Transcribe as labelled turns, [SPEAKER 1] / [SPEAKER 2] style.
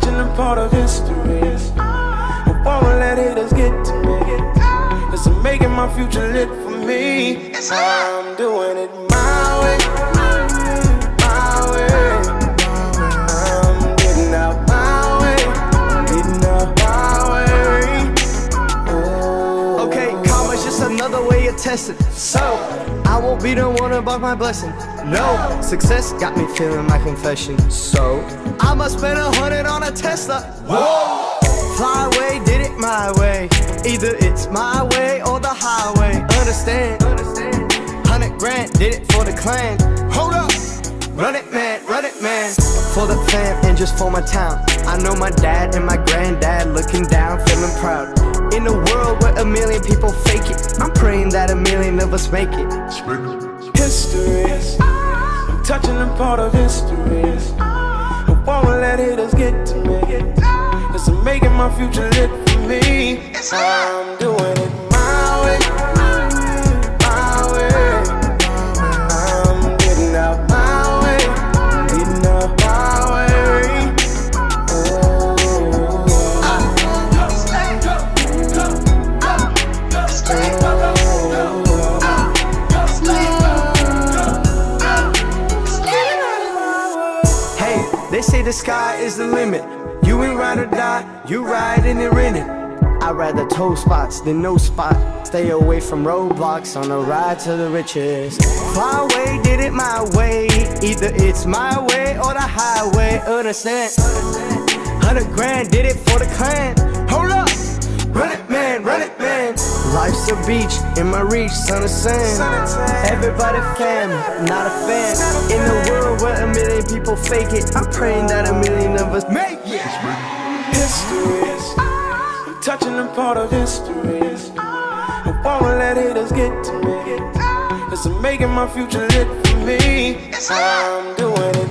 [SPEAKER 1] touching a part of history. I won't let haters get to me. Cause I'm making my future lit for me. I'm doing it my way, my way. I'm getting out my way, getting out my way. Oh.
[SPEAKER 2] Okay, karma's just another way of testing. So, I won't be the one about my blessing. No, success got me feeling my confession. So, I must spend 100 on a Tesla. Whoa! Fly away, did it my way. Either it's my way or the highway. Understand? 100 grand, did it for the clan. Hold up! Run it man, for the fam and just for my town. I know my dad and my granddad looking down, feeling proud. In a world where a million people fake it, I'm praying that a million of us make it.
[SPEAKER 1] History, I'm touching a part of history. I won't let haters get to me. Cause I'm making my future lit for me. I'm doing it my way, my way. I'm getting out my way, getting out my way.
[SPEAKER 2] Hey, they say the sky is the limit. You ain't ride or die, you ride and you're in it. I'd rather toe spots than no spot. Stay away from roadblocks on a ride to the riches. Fly away, did it my way. Either it's my way or the highway. Understand? 100 grand, did it for the clan. Hold up! Run it man, run it man. Life's a beach, in my reach, son of sand. Everybody family, not a fan. In a world where a million people fake it, I'm praying that a million of us make it.
[SPEAKER 1] History, I'm touching a part of history. I won't let haters get to me. Cause I'm making my future lit for me. I'm doing it